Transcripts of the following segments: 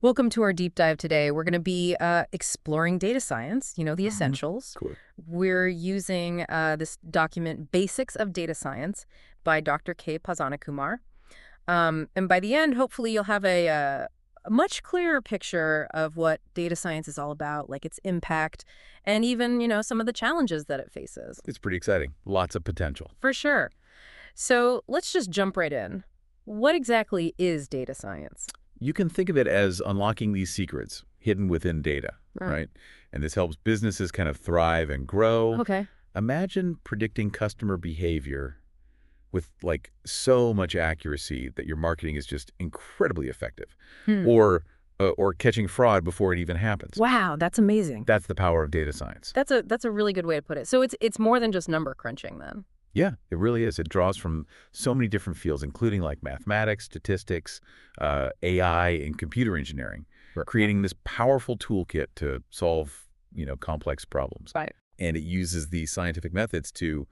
Welcome to our deep dive today. We're going to be exploring data science, the essentials. Cool. We're using this document, Basics of Data Science, by Dr. K. Kumar. And by the end, hopefully you'll have a much clearer picture of what data science is all about, like its impact, and even, some of the challenges that it faces. It's pretty exciting. Lots of potential. For sure. So let's just jump right in. What exactly is data science? You can think of it as unlocking these secrets hidden within data, right? And this helps businesses kind of thrive and grow. Okay. Imagine predicting customer behavior with like so much accuracy that your marketing is just incredibly effective, or catching fraud before it even happens. Wow, that's amazing. That's the power of data science. That's a really good way to put it. So it's more than just number crunching then. Yeah, it really is. It draws from so many different fields, including like mathematics, statistics, AI, and computer engineering, creating this powerful toolkit to solve, complex problems. Right. And it uses these scientific methods to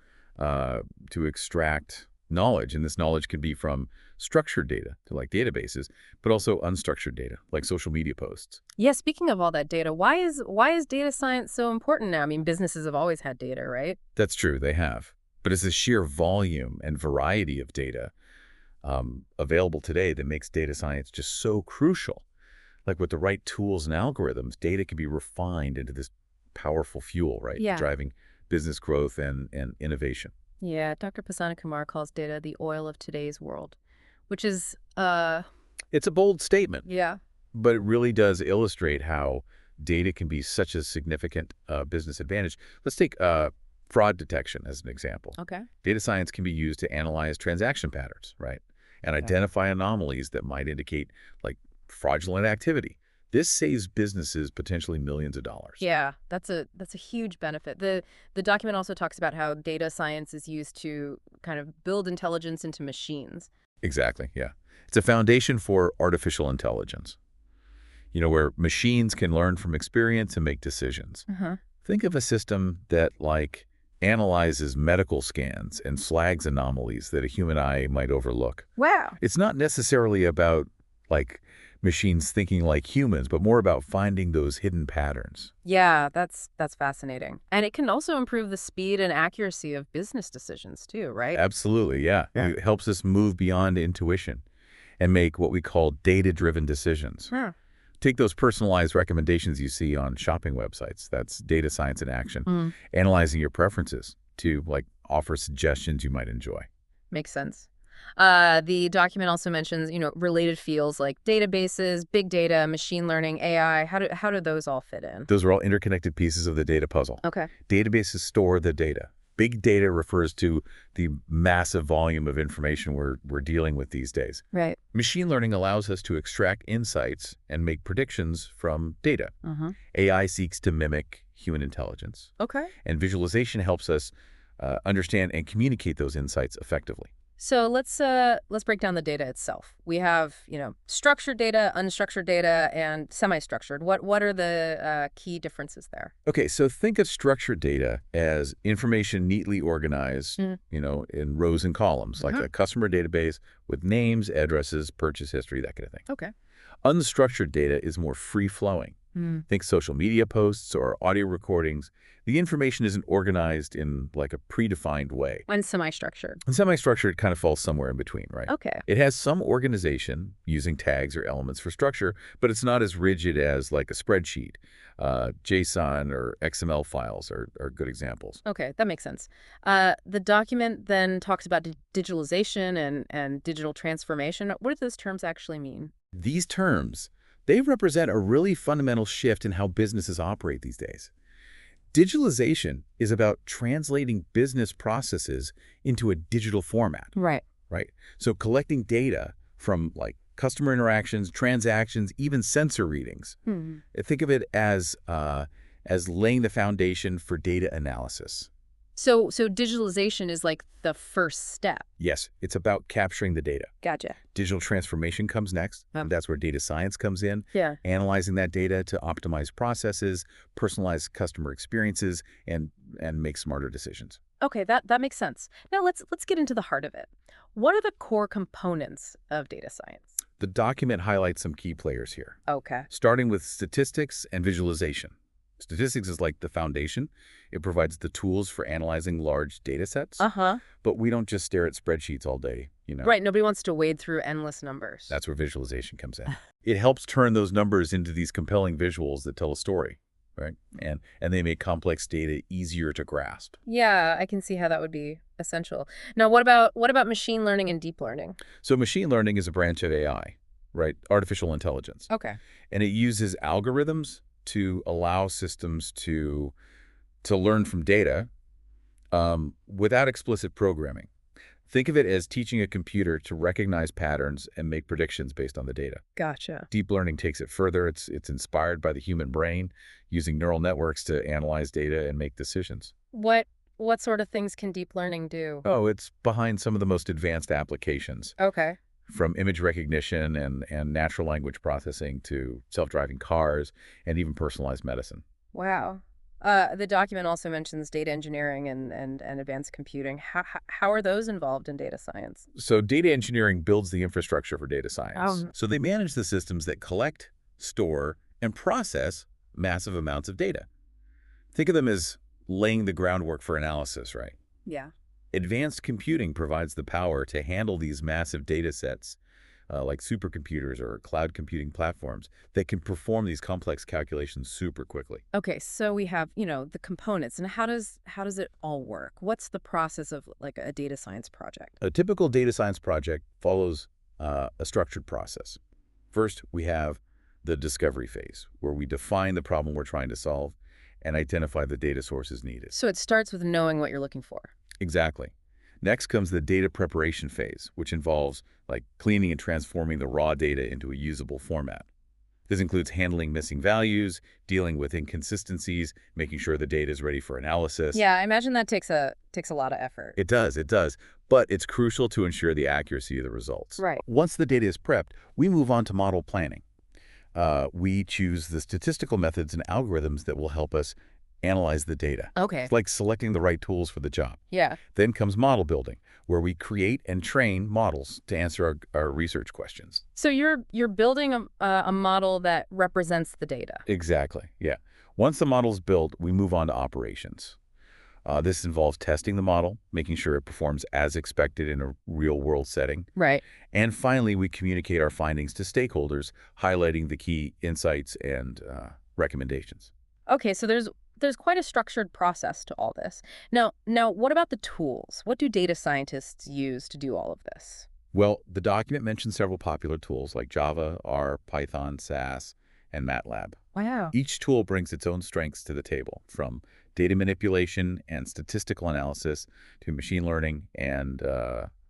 extract knowledge, and this knowledge can be from structured data, to like databases, but also unstructured data, like social media posts. Yeah, speaking of all that data, why is data science so important now? I mean, businesses have always had data, right? That's true, they have. But it's the sheer volume and variety of data available today that makes data science just so crucial. Like with the right tools and algorithms, data can be refined into this powerful fuel, right? Yeah. Driving business growth and innovation. Yeah, Dr. Kumar calls data the oil of today's world, which is, It's a bold statement, yeah. but it really does illustrate how data can be such a significant business advantage. Let's take fraud detection as an example. Okay. Data science can be used to analyze transaction patterns, right? And identify anomalies that might indicate like fraudulent activity. This saves businesses potentially millions of dollars. Yeah, that's a huge benefit. The document also talks about how data science is used to kind of build intelligence into machines. Exactly, yeah. It's a foundation for artificial intelligence, where machines can learn from experience and make decisions. Think of a system that like analyzes medical scans and flags anomalies that a human eye might overlook. Wow. It's not necessarily about like machines thinking like humans, but more about finding those hidden patterns. Yeah, that's fascinating. And it can also improve the speed and accuracy of business decisions too, right? Absolutely, yeah. It helps us move beyond intuition and make what we call data-driven decisions. Take those personalized recommendations you see on shopping websites. That's data science in action. Analyzing your preferences to like offer suggestions you might enjoy. Makes sense. The document also mentions, related fields like databases, big data, machine learning, AI. How do those all fit in? Those are all interconnected pieces of the data puzzle. Okay. Databases store the data. Big data refers to the massive volume of information we're dealing with these days. Right. Machine learning allows us to extract insights and make predictions from data. AI seeks to mimic human intelligence. Okay. And visualization helps us understand and communicate those insights effectively. So let's break down the data itself. We have, structured data, unstructured data, and semi-structured. What are the key differences there? Okay, so think of structured data as information neatly organized, in rows and columns, like a customer database with names, addresses, purchase history, that kind of thing. Okay. Unstructured data is more free-flowing. Think social media posts or audio recordings. The information isn't organized in like a predefined way. And semi-structured. And semi-structured kind of falls somewhere in between, right? Okay. It has some organization using tags or elements for structure, but it's not as rigid as like a spreadsheet. JSON or XML files are good examples. Okay, that makes sense. The document then talks about digitalization and digital transformation. What do those terms actually mean? These terms, they represent a really fundamental shift in how businesses operate these days. Digitalization is about translating business processes into a digital format. Right. Right? So collecting data from like customer interactions, transactions, even sensor readings. Think of it as laying the foundation for data analysis. So digitalization is like the first step. Yes, it's about capturing the data. Gotcha. Digital transformation comes next. And that's where data science comes in. Yeah. Analyzing that data to optimize processes, personalize customer experiences, and make smarter decisions. Okay, that makes sense. Now let's get into the heart of it. What are the core components of data science? The document highlights some key players here, Okay. starting with statistics and visualization. Statistics is like the foundation. It provides the tools for analyzing large data sets, Uh-huh. but we don't just stare at spreadsheets all day. Right, nobody wants to wade through endless numbers. That's where visualization comes in. It helps turn those numbers into these compelling visuals that tell a story, right? And they make complex data easier to grasp. Yeah, I can see how that would be essential. Now, what about machine learning and deep learning? So machine learning is a branch of AI, right? Artificial intelligence. Okay. And it uses algorithms to allow systems to learn from data without explicit programming. Think of it as teaching a computer to recognize patterns and make predictions based on the data. Gotcha. Deep learning takes it further. It's inspired by the human brain, using neural networks to analyze data and make decisions. What sort of things can deep learning do? Oh, it's behind some of the most advanced applications, Okay. from image recognition and natural language processing to self-driving cars and even personalized medicine. Wow. The document also mentions data engineering and advanced computing. How are those involved in data science? So data engineering builds the infrastructure for data science. Oh. So they manage the systems that collect, store, and process massive amounts of data. Think of them as laying the groundwork for analysis, right? Yeah. Advanced computing provides the power to handle these massive data sets, like supercomputers or cloud computing platforms that can perform these complex calculations super quickly. Okay, so we have, the components, and how does it all work? What's the process of like a data science project? A typical data science project follows a structured process. First, we have the discovery phase, where we define the problem we're trying to solve and identify the data sources needed. So it starts with knowing what you're looking for. Exactly. Next comes the data preparation phase, which involves like cleaning and transforming the raw data into a usable format. This includes handling missing values, dealing with inconsistencies, making sure the data is ready for analysis. Yeah, I imagine that takes a lot of effort. It does. But it's crucial to ensure the accuracy of the results. Right. Once the data is prepped, we move on to model planning. We choose the statistical methods and algorithms that will help us analyze the data. Okay. It's like selecting the right tools for the job. Yeah. Then comes model building, where we create and train models to answer our research questions. So you're building a model that represents the data. Exactly, yeah. Once the model's built, we move on to operations. This involves testing the model, making sure it performs as expected in a real-world setting. Right. And finally, we communicate our findings to stakeholders, highlighting the key insights and recommendations. Okay, so there's quite a structured process to all this. Now, what about the tools? What do data scientists use to do all of this? Well, the document mentions several popular tools like Java, R, Python, SAS, and MATLAB. Wow. Each tool brings its own strengths to the table, from data manipulation and statistical analysis to machine learning and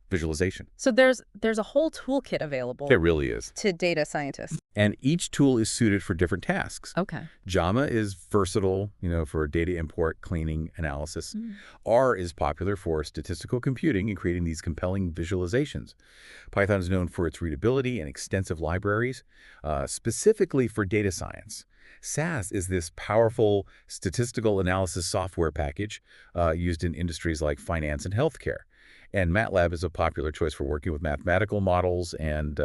visualization. So there's a whole toolkit available There really is. to data scientists. And each tool is suited for different tasks. Okay. Java is versatile, for data import, cleaning, analysis. R is popular for statistical computing and creating these compelling visualizations. Python is known for its readability and extensive libraries, specifically for data science. SAS is this powerful statistical analysis software package used in industries like finance and healthcare. And MATLAB is a popular choice for working with mathematical models and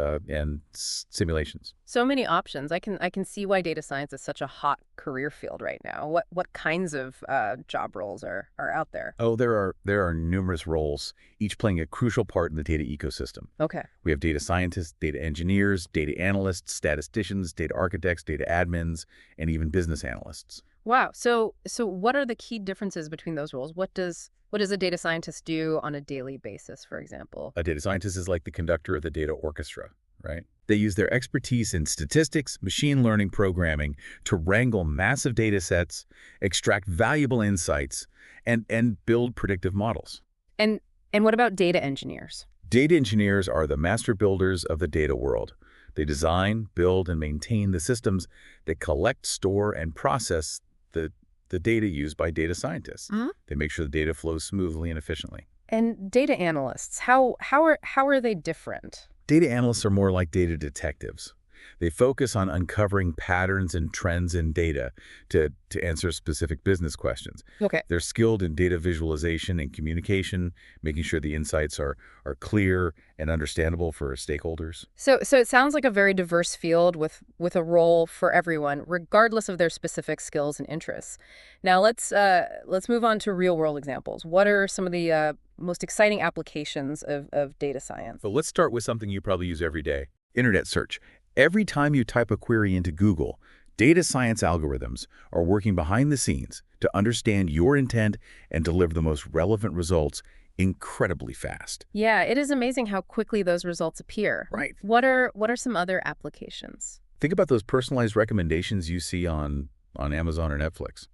simulations. So many options. I can see why data science is such a hot career field right now. What kinds of job roles are out there? Oh, there are numerous roles, each playing a crucial part in the data ecosystem. Okay. We have data scientists, data engineers, data analysts, statisticians, data architects, data admins, and even business analysts. Wow. So what are the key differences between those roles? What does a data scientist do on a daily basis, for example? A data scientist is like the conductor of the data orchestra, right? They use their expertise in statistics, machine learning programming to wrangle massive data sets, extract valuable insights, and build predictive models. And what about data engineers? Data engineers are the master builders of the data world. They design, build, and maintain the systems that collect, store, and process the data used by data scientists. They make sure the data flows smoothly and efficiently. And data analysts, how are they different? Data analysts are more like data detectives. They focus on uncovering patterns and trends in data to answer specific business questions. Okay. They're skilled in data visualization and communication, making sure the insights are clear and understandable for stakeholders. So it sounds like a very diverse field with a role for everyone, regardless of their specific skills and interests. Now let's move on to real world examples. What are some of the most exciting applications of data science? But let's start with something you probably use every day, internet search. Every time you type a query into Google, data science algorithms are working behind the scenes to understand your intent and deliver the most relevant results incredibly fast. Yeah, it is amazing how quickly those results appear. Right. What are some other applications? Think about those personalized recommendations you see on Amazon or Netflix.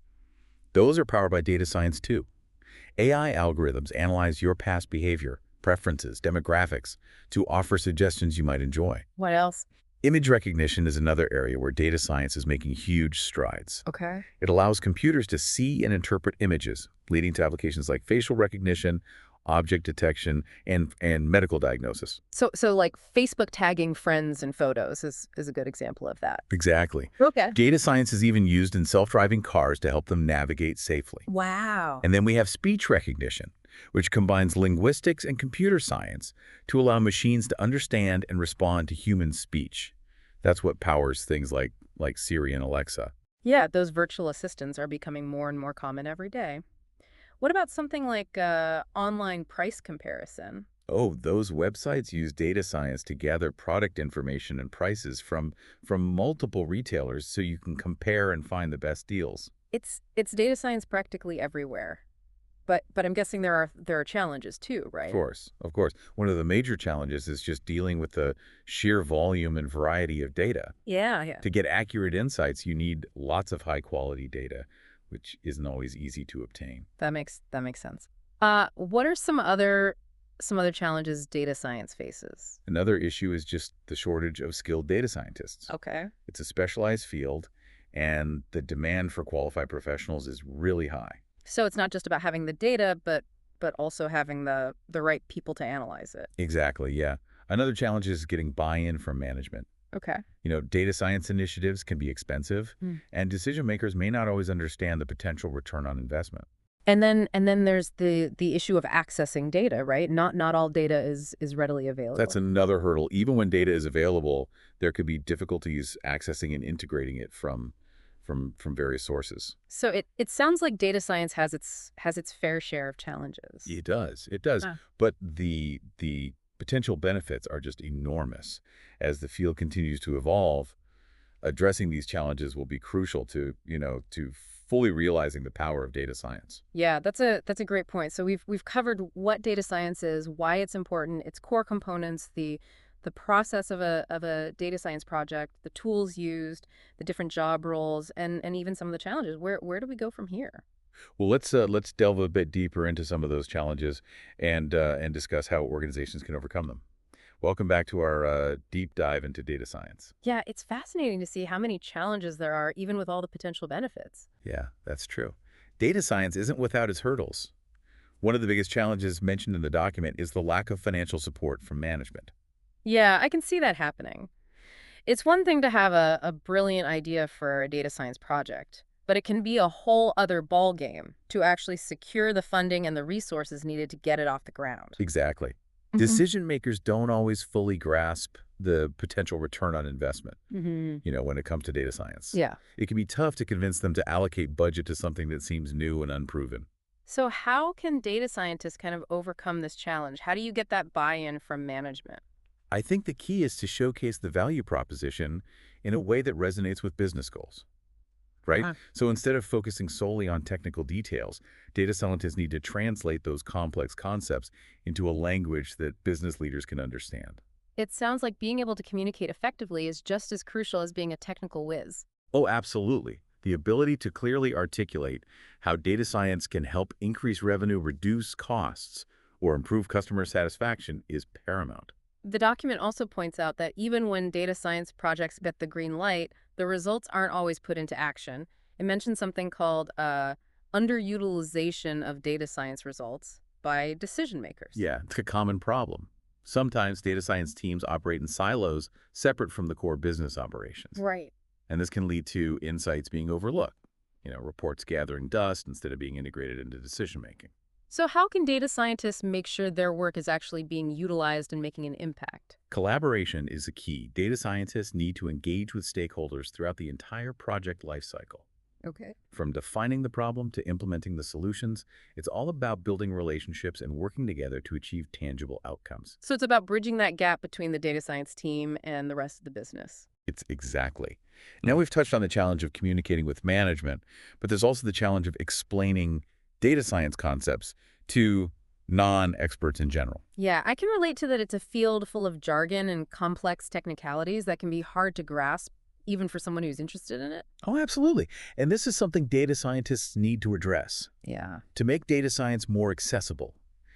Those are powered by data science too. AI algorithms analyze your past behavior, preferences, demographics to offer suggestions you might enjoy. What else? Image recognition is another area where data science is making huge strides. Okay. It allows computers to see and interpret images, leading to applications like facial recognition, object detection, and medical diagnosis. So like Facebook tagging friends in photos is a good example of that. Exactly. Okay. Data science is even used in self-driving cars to help them navigate safely. Wow. And then we have speech recognition, which combines linguistics and computer science to allow machines to understand and respond to human speech. That's what powers things like Siri and Alexa. Yeah, those virtual assistants are becoming more and more common every day. What about something like online price comparison? Oh, those websites use data science to gather product information and prices from multiple retailers so you can compare and find the best deals. It's data science practically everywhere. But I'm guessing there are challenges too, right? Of course, of course. One of the major challenges is just dealing with the sheer volume and variety of data. Yeah, yeah. To get accurate insights, you need lots of high-quality data, which isn't always easy to obtain. That makes sense. What are some other challenges data science faces? Another issue is just the shortage of skilled data scientists. Okay. It's a specialized field, and the demand for qualified professionals is really high. So it's not just about having the data, but also having the right people to analyze it. Exactly, yeah. Another challenge is getting buy-in from management. Okay. Data science initiatives can be expensive, and decision makers may not always understand the potential return on investment. And then there's the issue of accessing data, right? Not all data is readily available. That's another hurdle. Even when data is available, there could be difficulties accessing and integrating it from various sources. So it sounds like data science has its fair share of challenges. It does. It does. But the potential benefits are just enormous. As the field continues to evolve, addressing these challenges will be crucial to fully realizing the power of data science. Yeah, that's a great point. So we've covered what data science is, why it's important, its core components, the process of a data science project, the tools used, the different job roles, and even some of the challenges. Where do we go from here? Well, let's delve a bit deeper into some of those challenges and discuss how organizations can overcome them. Welcome back to our deep dive into data science. Yeah, it's fascinating to see how many challenges there are, even with all the potential benefits. Yeah, that's true. Data science isn't without its hurdles. One of the biggest challenges mentioned in the document is the lack of financial support from management. Yeah, I can see that happening. It's one thing to have a brilliant idea for a data science project, but it can be a whole other ballgame to actually secure the funding and the resources needed to get it off the ground. Exactly. Decision makers don't always fully grasp the potential return on investment, when it comes to data science. Yeah. It can be tough to convince them to allocate budget to something that seems new and unproven. So how can data scientists kind of overcome this challenge? How do you get that buy-in from management? I think the key is to showcase the value proposition in a way that resonates with business goals, right? So instead of focusing solely on technical details, data scientists need to translate those complex concepts into a language that business leaders can understand. It sounds like being able to communicate effectively is just as crucial as being a technical whiz. Oh, absolutely. The ability to clearly articulate how data science can help increase revenue, reduce costs, or improve customer satisfaction is paramount. The document also points out that even when data science projects get the green light, the results aren't always put into action. It mentions something called underutilization of data science results by decision makers. Yeah, it's a common problem. Sometimes data science teams operate in silos separate from the core business operations. Right. And this can lead to insights being overlooked, reports gathering dust instead of being integrated into decision-making. So how can data scientists make sure their work is actually being utilized and making an impact? Collaboration is the key. Data scientists need to engage with stakeholders throughout the entire project lifecycle. Okay. From defining the problem to implementing the solutions, it's all about building relationships and working together to achieve tangible outcomes. So it's about bridging that gap between the data science team and the rest of the business. It's exactly. Now we've touched on the challenge of communicating with management, but there's also the challenge of explaining data science concepts to non-experts in general. Yeah, I can relate to that. It's a field full of jargon and complex technicalities that can be hard to grasp, even for someone who's interested in it. Oh, absolutely. And this is something data scientists need to address. Yeah. To make data science more accessible,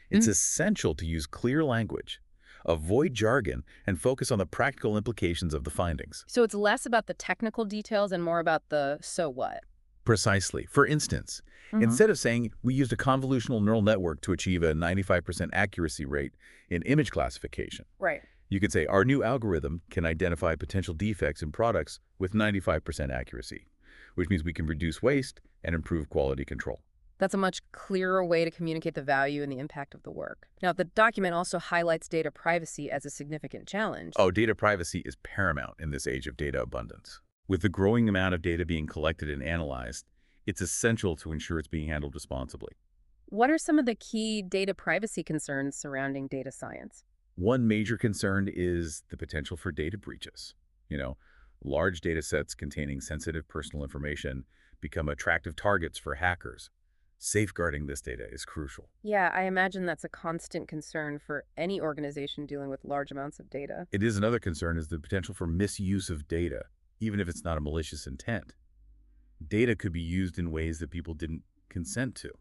it's essential to use clear language, avoid jargon, and focus on the practical implications of the findings. So it's less about the technical details and more about the so what. Precisely. For instance, instead of saying we used a convolutional neural network to achieve a 95% accuracy rate in image classification, Right. you could say our new algorithm can identify potential defects in products with 95% accuracy, which means we can reduce waste and improve quality control. That's a much clearer way to communicate the value and the impact of the work. Now, the document also highlights data privacy as a significant challenge. Oh, data privacy is paramount in this age of data abundance. With the growing amount of data being collected and analyzed, it's essential to ensure it's being handled responsibly. What are some of the key data privacy concerns surrounding data science? One major concern is the potential for data breaches. Large data sets containing sensitive personal information become attractive targets for hackers. Safeguarding this data is crucial. Yeah, I imagine that's a constant concern for any organization dealing with large amounts of data. It is another concern is the potential for misuse of data, even if it's not a malicious intent. Data could be used in ways that people didn't consent to.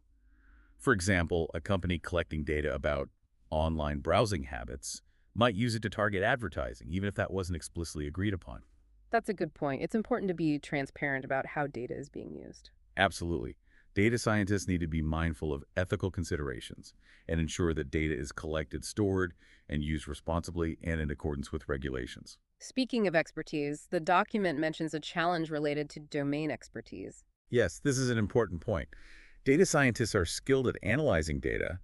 For example, a company collecting data about online browsing habits might use it to target advertising, even if that wasn't explicitly agreed upon. That's a good point. It's important to be transparent about how data is being used. Absolutely. Data scientists need to be mindful of ethical considerations and ensure that data is collected, stored, and used responsibly and in accordance with regulations. Speaking of expertise, the document mentions a challenge related to domain expertise. Yes, this is an important point. Data scientists are skilled at analyzing data,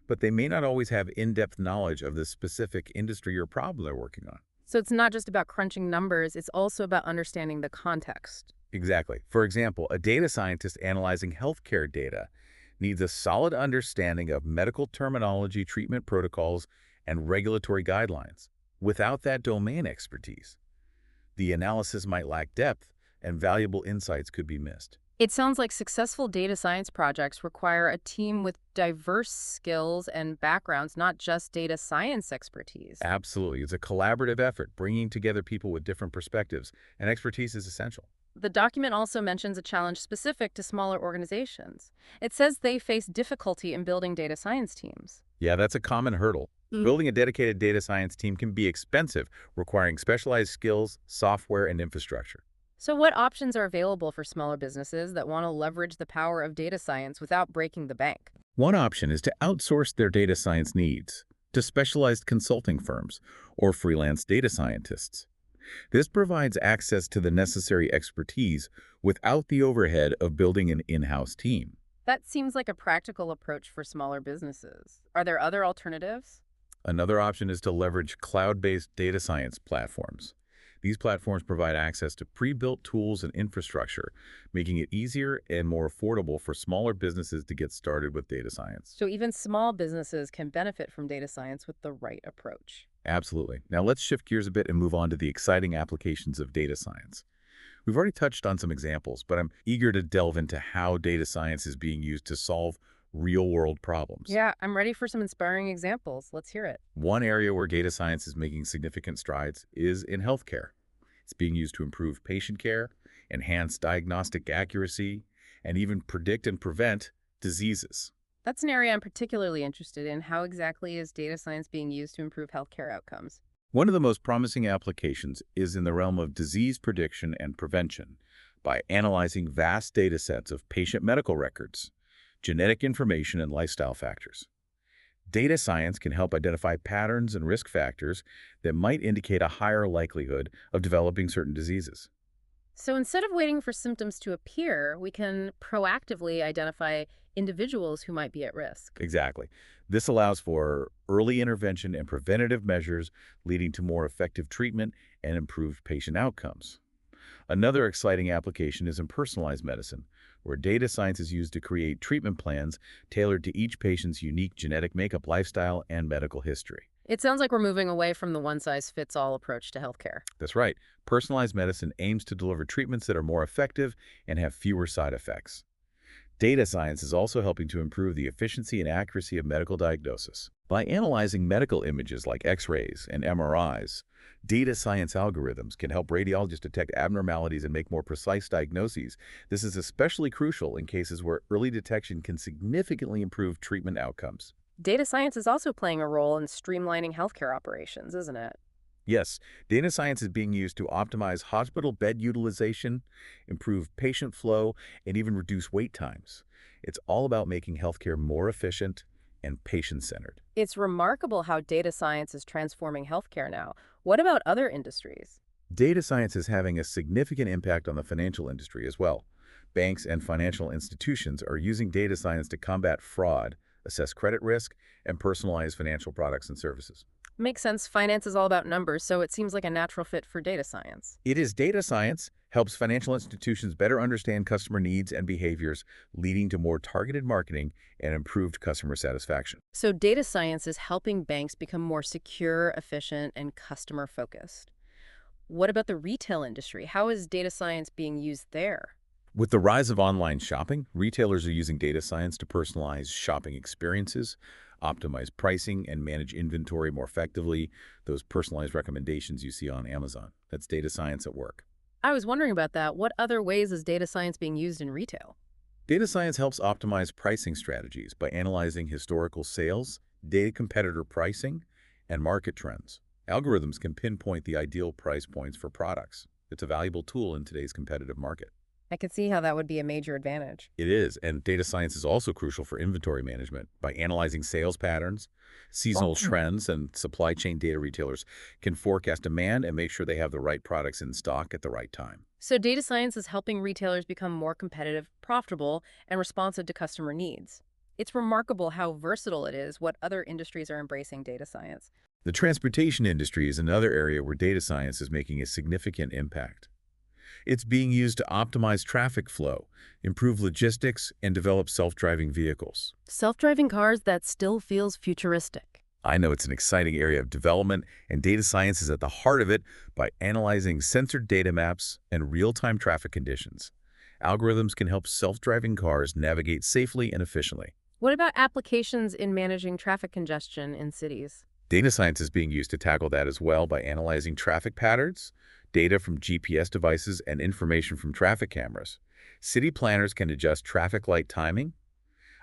but they may not always have in-depth knowledge of the specific industry or problem they're working on. So it's not just about crunching numbers, it's also about understanding the context. Exactly. For example, a data scientist analyzing healthcare data needs a solid understanding of medical terminology, treatment protocols, and regulatory guidelines. Without that domain expertise, the analysis might lack depth and valuable insights could be missed. It sounds like successful data science projects require a team with diverse skills and backgrounds, not just data science expertise. Absolutely. It's a collaborative effort. Bringing together people with different perspectives and expertise is essential. The document also mentions a challenge specific to smaller organizations. It says they face difficulty in building data science teams. Yeah, that's a common hurdle. Building a dedicated data science team can be expensive, requiring specialized skills, software, and infrastructure. So what options are available for smaller businesses that want to leverage the power of data science without breaking the bank? One option is to outsource their data science needs to specialized consulting firms or freelance data scientists. This provides access to the necessary expertise without the overhead of building an in-house team. That seems like a practical approach for smaller businesses. Are there other alternatives? Another option is to leverage cloud-based data science platforms. These platforms provide access to pre-built tools and infrastructure, making it easier and more affordable for smaller businesses to get started with data science. So even small businesses can benefit from data science with the right approach. Absolutely. Now let's shift gears a bit and move on to the exciting applications of data science. We've already touched on some examples, but I'm eager to delve into how data science is being used to solve real-world problems. Yeah, I'm ready for some inspiring examples. Let's hear it. One area where data science is making significant strides is in healthcare. It's being used to improve patient care, enhance diagnostic accuracy, and even predict and prevent diseases. That's an area I'm particularly interested in. How exactly is data science being used to improve healthcare outcomes? One of the most promising applications is in the realm of disease prediction and prevention by analyzing vast data sets of patient medical records, genetic information, and lifestyle factors. Data science can help identify patterns and risk factors that might indicate a higher likelihood of developing certain diseases. So instead of waiting for symptoms to appear, we can proactively identify individuals who might be at risk. Exactly. This allows for early intervention and preventative measures, leading to more effective treatment and improved patient outcomes. Another exciting application is in personalized medicine, where data science is used to create treatment plans tailored to each patient's unique genetic makeup, lifestyle, and medical history. It sounds like we're moving away from the one-size-fits-all approach to healthcare. That's right. Personalized medicine aims to deliver treatments that are more effective and have fewer side effects. Data science is also helping to improve the efficiency and accuracy of medical diagnosis. By analyzing medical images like X-rays and MRIs, data science algorithms can help radiologists detect abnormalities and make more precise diagnoses. This is especially crucial in cases where early detection can significantly improve treatment outcomes. Data science is also playing a role in streamlining healthcare operations, isn't it? Yes, data science is being used to optimize hospital bed utilization, improve patient flow, and even reduce wait times. It's all about making healthcare more efficient and patient-centered. It's remarkable how data science is transforming healthcare now. What about other industries? Data science is having a significant impact on the financial industry as well. Banks and financial institutions are using data science to combat fraud, assess credit risk, and personalize financial products and services. Makes sense. Finance is all about numbers, so it seems like a natural fit for data science. It is data science helps financial institutions better understand customer needs and behaviors, leading to more targeted marketing and improved customer satisfaction. So data science is helping banks become more secure, efficient, and customer-focused. What about the retail industry? How is data science being used there? With the rise of online shopping, retailers are using data science to personalize shopping experiences, optimize pricing, and manage inventory more effectively. Those personalized recommendations you see on Amazon. That's data science at work. I was wondering about that. What other ways is data science being used in retail? Data science helps optimize pricing strategies by analyzing historical sales, data competitor pricing, and market trends. Algorithms can pinpoint the ideal price points for products. It's a valuable tool in today's competitive market. I could see how that would be a major advantage. It is, and data science is also crucial for inventory management. By analyzing sales patterns, seasonal trends, and supply chain data, retailers can forecast demand and make sure they have the right products in stock at the right time. So data science is helping retailers become more competitive, profitable, and responsive to customer needs. It's remarkable how versatile it is. What other industries are embracing data science? The transportation industry is another area where data science is making a significant impact. It's being used to optimize traffic flow, improve logistics, and develop self-driving vehicles. Self-driving cars, that still feels futuristic. I know it's an exciting area of development, and data science is at the heart of it by analyzing sensored data maps and real-time traffic conditions. Algorithms can help self-driving cars navigate safely and efficiently. What about applications in managing traffic congestion in cities? Data science is being used to tackle that as well by analyzing traffic patterns, data from GPS devices, and information from traffic cameras. City planners can adjust traffic light timing,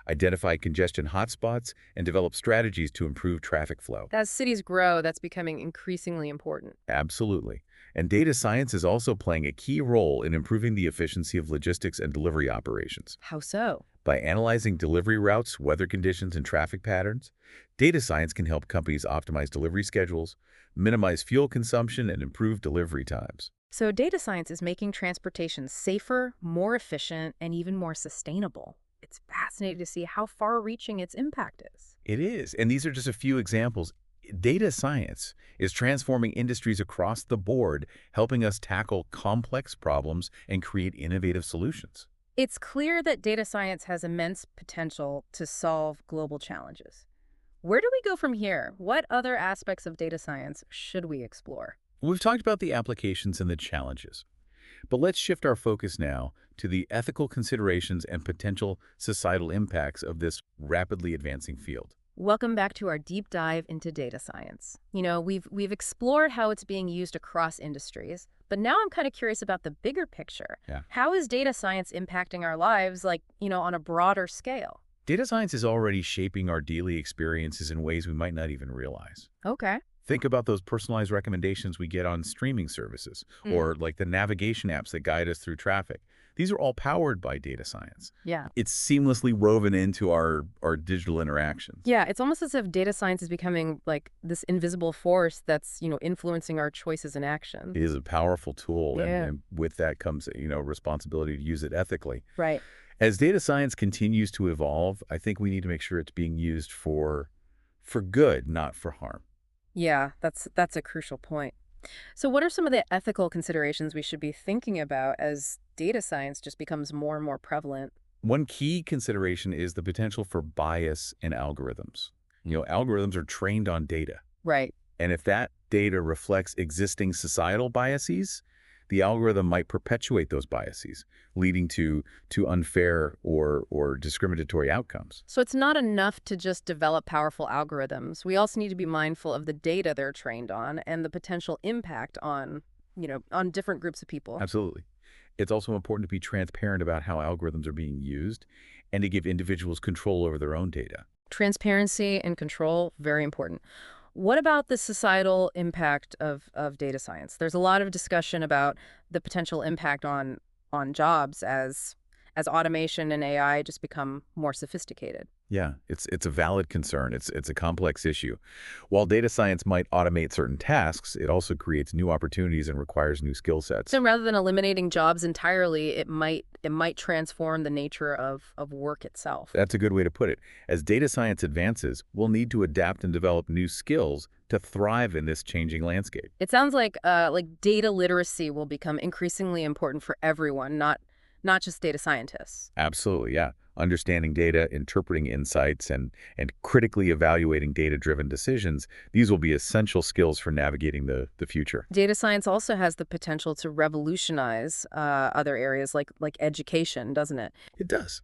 identify congestion hotspots, and develop strategies to improve traffic flow. As cities grow, that's becoming increasingly important. Absolutely. And data science is also playing a key role in improving the efficiency of logistics and delivery operations. How so? By analyzing delivery routes, weather conditions, and traffic patterns, data science can help companies optimize delivery schedules, minimize fuel consumption, and improve delivery times. So data science is making transportation safer, more efficient, and even more sustainable. It's fascinating to see how far-reaching its impact is. It is, and these are just a few examples. Data science is transforming industries across the board, helping us tackle complex problems and create innovative solutions. It's clear that data science has immense potential to solve global challenges. Where do we go from here? What other aspects of data science should we explore? We've talked about the applications and the challenges, but let's shift our focus now to the ethical considerations and potential societal impacts of this rapidly advancing field. Welcome back to our deep dive into data science. We've explored how it's being used across industries, but now I'm kind of curious about the bigger picture. Yeah. How is data science impacting our lives, on a broader scale? Data science is already shaping our daily experiences in ways we might not even realize. Okay. Think about those personalized recommendations we get on streaming services Mm. or like the navigation apps that guide us through traffic. These are all powered by data science. Yeah. It's seamlessly woven into our digital interactions. Yeah, it's almost as if data science is becoming like this invisible force that's, influencing our choices and actions. It is a powerful tool, and, Yeah. and with that comes, responsibility to use it ethically. Right. As data science continues to evolve, I think we need to make sure it's being used for good, not for harm. Yeah, that's a crucial point. So what are some of the ethical considerations we should be thinking about as data science just becomes more and more prevalent? One key consideration is the potential for bias in algorithms. Algorithms are trained on data. Right. And if that data reflects existing societal biases, the algorithm might perpetuate those biases, leading to unfair or discriminatory outcomes. So it's not enough to just develop powerful algorithms. We also need to be mindful of the data they're trained on and the potential impact on different groups of people. Absolutely. It's also important to be transparent about how algorithms are being used and to give individuals control over their own data. Transparency and control, very important. What about the societal impact of data science? There's a lot of discussion about the potential impact on jobs as automation and AI just become more sophisticated. Yeah, it's a valid concern. It's a complex issue. While data science might automate certain tasks, it also creates new opportunities and requires new skill sets. So rather than eliminating jobs entirely, it might transform the nature of work itself. That's a good way to put it. As data science advances, we'll need to adapt and develop new skills to thrive in this changing landscape. It sounds like data literacy will become increasingly important for everyone, not just data scientists. Absolutely, yeah. Understanding data, interpreting insights, and critically evaluating data-driven decisions, these will be essential skills for navigating the future. Data science also has the potential to revolutionize other areas like education, doesn't it? It does.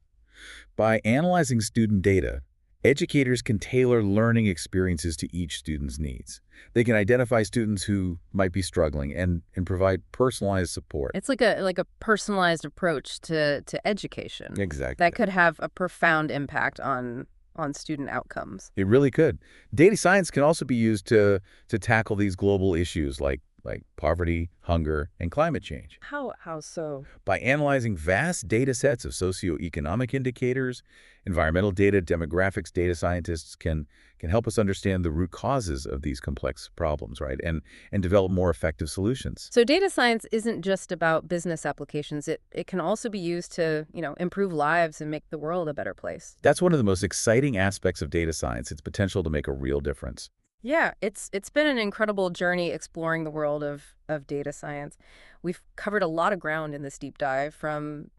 By analyzing student data, educators can tailor learning experiences to each student's needs. They can identify students who might be struggling and provide personalized support. It's like a personalized approach to education Exactly. that could have a profound impact on student outcomes. It really could. Data science can also be used to tackle these global issues like poverty, hunger, and climate change. How so? By analyzing vast data sets of socioeconomic indicators, environmental data, demographics, data scientists can help us understand the root causes of these complex problems, right? And develop more effective solutions. So data science isn't just about business applications. It can also be used to, improve lives and make the world a better place. That's one of the most exciting aspects of data science, its potential to make a real difference. Yeah, it's been an incredible journey exploring the world of data science. We've covered a lot of ground in this deep dive, from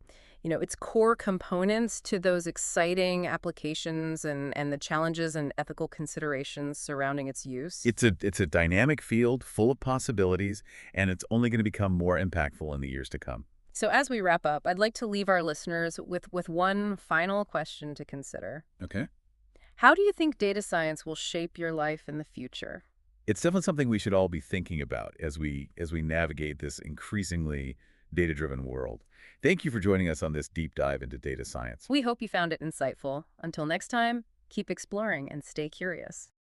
its core components to those exciting applications and the challenges and ethical considerations surrounding its use. It's a dynamic field full of possibilities, and it's only going to become more impactful in the years to come. So as we wrap up, I'd like to leave our listeners with one final question to consider. Okay. How do you think data science will shape your life in the future? It's definitely something we should all be thinking about as we navigate this increasingly data-driven world. Thank you for joining us on this deep dive into data science. We hope you found it insightful. Until next time, keep exploring and stay curious.